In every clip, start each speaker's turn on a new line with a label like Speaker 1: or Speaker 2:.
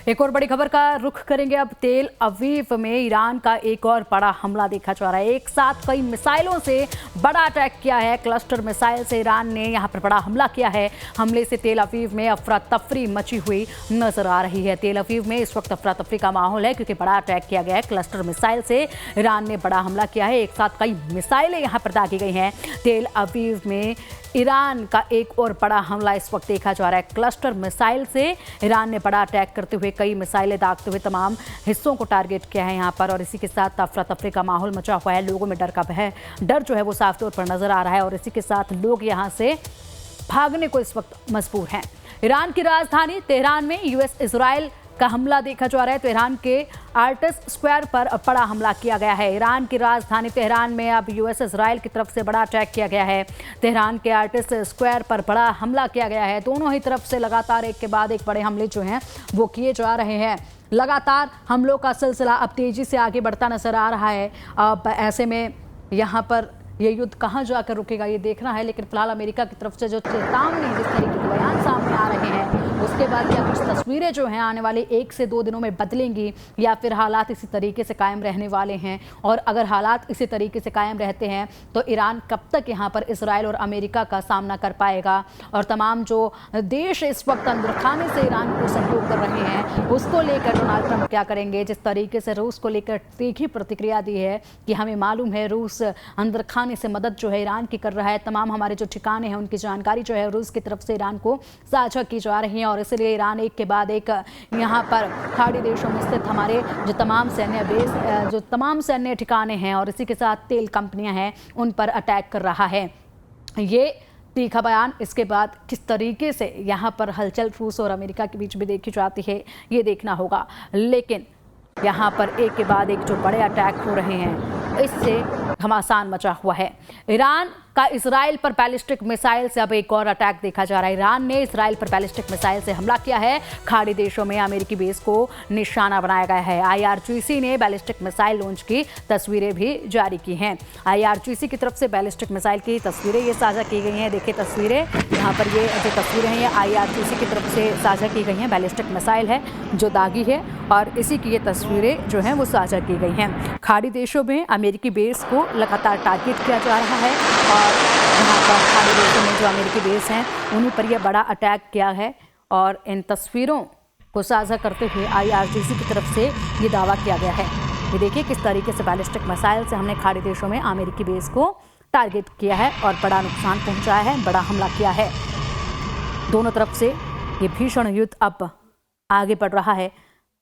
Speaker 1: एक और बड़ी खबर का रुख करेंगे अब। तेल अवीव में ईरान का एक और बड़ा हमला देखा जा रहा है। एक साथ कई मिसाइलों से बड़ा अटैक किया है। क्लस्टर मिसाइल से ईरान ने यहां पर बड़ा हमला किया है। हमले से तेल अवीव में अफरा तफरी मची हुई नजर आ रही है। तेल अवीव में इस वक्त अफरा तफरी का माहौल है क्योंकि बड़ा अटैक किया गया है। क्लस्टर मिसाइल से ईरान ने बड़ा हमला किया है। एक साथ कई मिसाइलें यहां पर दागी गई हैं। तेल अवीव में ईरान का एक और बड़ा हमला इस वक्त देखा जा रहा है। क्लस्टर मिसाइल से ईरान ने बड़ा अटैक करते हुए कई मिसाइलें दागते हुए तमाम हिस्सों को टारगेट किया है यहाँ पर। और इसी के साथ अफरा तफरी का माहौल मचा हुआ है। लोगों में डर जो है वो साफ तौर पर नजर आ रहा है और इसी के साथ लोग यहाँ से भागने को इस वक्त मजबूर हैं। ईरान की राजधानी तेहरान में यूएस इजराइल का हमला देखा जा रहा है। तेहरान के आर्टिस स्क्वायर पर बड़ा हमला किया गया है। ईरान की राजधानी तेहरान में अब यूएस इजराइल की तरफ से बड़ा अटैक किया गया है। तेहरान के आर्टिस स्क्वायर पर बड़ा हमला किया गया है। दोनों ही तरफ से लगातार एक के बाद एक बड़े हमले जो हैं वो किए जा रहे हैं। लगातार हमलों का सिलसिला अब तेजी से आगे बढ़ता नजर आ रहा है। अब ऐसे में यहाँ पर ये युद्ध कहाँ जाकर रुकेगा ये देखना है। लेकिन फिलहाल अमेरिका की तरफ से जो चेतावनी जिस तरीके के बयान सामने आ रहे हैं उसके बाद क्या कुछ तस्वीरें जो हैं आने वाले 1 से 2 दिनों में बदलेंगी या फिर हालात इसी तरीके से कायम रहने वाले हैं। और अगर हालात इसी तरीके से कायम रहते हैं तो ईरान कब तक यहाँ पर इजराइल और अमेरिका का सामना कर पाएगा। और तमाम जो देश इस वक्त अंदर खाने से ईरान को सहयोग कर रहे हैं उसको लेकर डोनाल्ड ट्रंप क्या करेंगे। जिस तरीके से रूस को लेकर तीखी प्रतिक्रिया दी है कि हमें मालूम है रूस अंदर खाने से मदद जो है ईरान की कर रहा है। तमाम हमारे जो ठिकाने हैं उनकी जानकारी जो है रूस की तरफ से ईरान को साझा की जा रही है। और इसलिए ईरान एक के बाद एक यहाँ पर खाड़ी देशों में स्थित हमारे जो तमाम सैन्य बेस जो तमाम सैन्य ठिकाने हैं और इसी के साथ तेल कंपनियां हैं उन पर अटैक कर रहा है। ये तीखा बयान इसके बाद किस तरीके से यहाँ पर हलचल रूस और अमेरिका के बीच भी देखी जाती है ये देखना होगा। लेकिन यहाँ पर एक के बाद एक जो बड़े अटैक हो रहे हैं इससे घमासान मचा हुआ है। ईरान का इजराइल पर बैलिस्टिक मिसाइल से अब एक और अटैक देखा जा रहा है। ईरान ने इजराइल पर बैलिस्टिक मिसाइल से हमला किया है। खाड़ी देशों में अमेरिकी बेस को निशाना बनाया गया है। IRGC ने बैलिस्टिक मिसाइल लॉन्च की तस्वीरें भी जारी की हैं। IRGC की तरफ से बैलिस्टिक मिसाइल की तस्वीरें ये साझा की गई हैं। देखिए तस्वीरें यहाँ पर, ये जो तस्वीरें हैं ये IRGC की तरफ से साझा की गई हैं। बैलिस्टिक मिसाइल है जो दागी है और इसी की ये तस्वीरें जो हैं वो साझा की गई हैं। खाड़ी देशों में अमेरिकी बेस को लगातार टारगेट किया जा रहा है और यहाँ पर खाड़ी देशों में जो अमेरिकी बेस हैं उन्हीं पर यह बड़ा अटैक किया है। और इन तस्वीरों को साझा करते हुए IRGC की तरफ से ये दावा किया गया है। ये देखिए किस तरीके से बैलिस्टिक मिसाइल से हमने खाड़ी देशों में अमेरिकी बेस को टारगेट किया है और बड़ा नुकसान पहुँचाया है, बड़ा हमला किया है। दोनों तरफ से ये भीषण युद्ध अब आगे बढ़ रहा है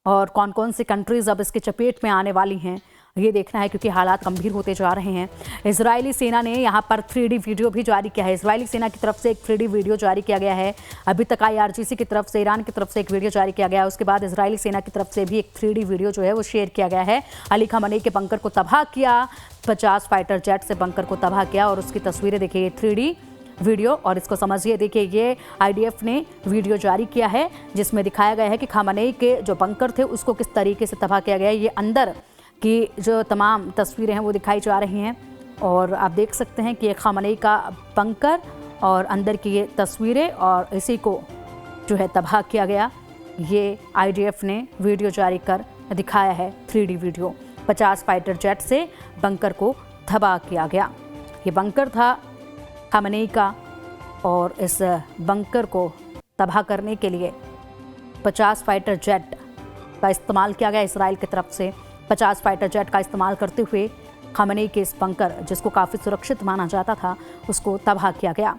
Speaker 1: और कौन कौन सी कंट्रीज अब इसकी चपेट में आने वाली हैं ये देखना है क्योंकि हालात गंभीर होते जा रहे हैं। इजरायली सेना ने यहाँ पर 3D वीडियो भी जारी किया है। इजरायली सेना की तरफ से एक 3D वीडियो जारी किया गया है। अभी तक IRGC की तरफ से, ईरान की तरफ से एक वीडियो जारी किया गया है। उसके बाद इजरायली सेना की तरफ से भी एक 3D वीडियो जो है वो शेयर किया गया है। अली खamenei के बंकर को तबाह किया, 50 फाइटर जेट से बंकर को तबाह किया और उसकी तस्वीरें देखिए 3D वीडियो। और इसको समझिए, देखिए ये IDF ने वीडियो जारी किया है जिसमें दिखाया गया है कि खamenei के जो बंकर थे उसको किस तरीके से तबाह किया गया है। ये अंदर की जो तमाम तस्वीरें हैं वो दिखाई जा रही हैं और आप देख सकते हैं कि खamenei का बंकर और अंदर की ये तस्वीरें और इसी को जो है तबाह किया गया। ये IDF ने वीडियो जारी कर दिखाया है 3D वीडियो। 50 फाइटर जेट से बंकर को तबाह किया गया। ये बंकर था खamenei का और इस बंकर को तबाह करने के लिए 50 फाइटर जेट का इस्तेमाल किया गया। इसराइल की तरफ से 50 फाइटर जेट का इस्तेमाल करते हुए खamenei के इस बंकर जिसको काफ़ी सुरक्षित माना जाता था उसको तबाह किया गया।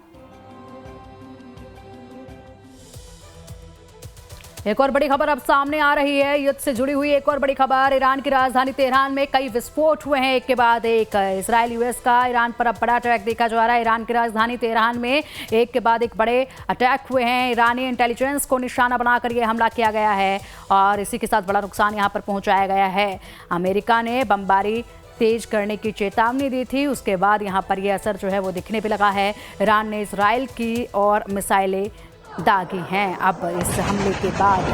Speaker 1: एक और बड़ी खबर अब सामने आ रही है, युद्ध से जुड़ी हुई एक और बड़ी खबर। ईरान की राजधानी तेहरान में कई विस्फोट हुए हैं एक के बाद एक। इजराइल यूएस का ईरान पर अब बड़ा अटैक देखा जा रहा है। ईरान की राजधानी तेहरान में एक के बाद एक बड़े अटैक हुए हैं। ईरानी इंटेलिजेंस को निशाना बनाकर यह हमला किया गया है और इसी के साथ बड़ा नुकसान यहाँ पर पहुँचाया गया है। अमेरिका ने बमबारी तेज करने की चेतावनी दी थी, उसके बाद यहाँ पर यह असर जो है वो दिखने पे लगा है। ईरान ने इजराइल की और मिसाइलें दागी हैं अब इस हमले के बाद।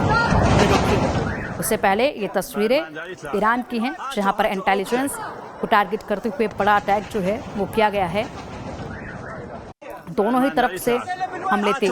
Speaker 1: ये देखिए, उससे पहले ये तस्वीरें ईरान की हैं जहां पर इंटेलिजेंस को टारगेट करते हुए बड़ा अटैक जो है वो किया गया है। दोनों ही तरफ से हमले तेज।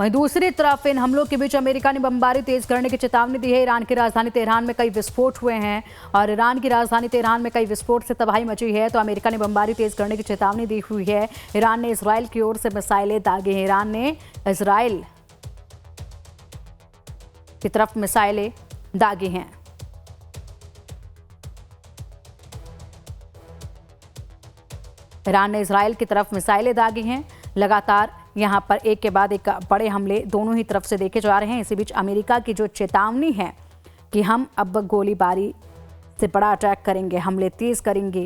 Speaker 1: वहीं दूसरी तरफ इन हमलों के बीच अमेरिका ने बमबारी तेज करने की चेतावनी दी है। ईरान की राजधानी तेहरान में कई विस्फोट हुए हैं और ईरान की राजधानी तेहरान में कई विस्फोट से तबाही मची है, तो अमेरिका ने बमबारी तेज करने की चेतावनी दी हुई है। ईरान ने इजराइल की ओर से मिसाइलें दागी हैं। ईरान ने इजराइल की तरफ मिसाइलें दागी हैं। ईरान ने इजराइल की तरफ मिसाइलें दागी हैं। लगातार यहां पर एक के बाद एक बड़े हमले दोनों ही तरफ से देखे जा रहे हैं। इसी बीच अमेरिका की जो चेतावनी है कि हम अब गोलीबारी से बड़ा अटैक करेंगे, हमले तेज करेंगे,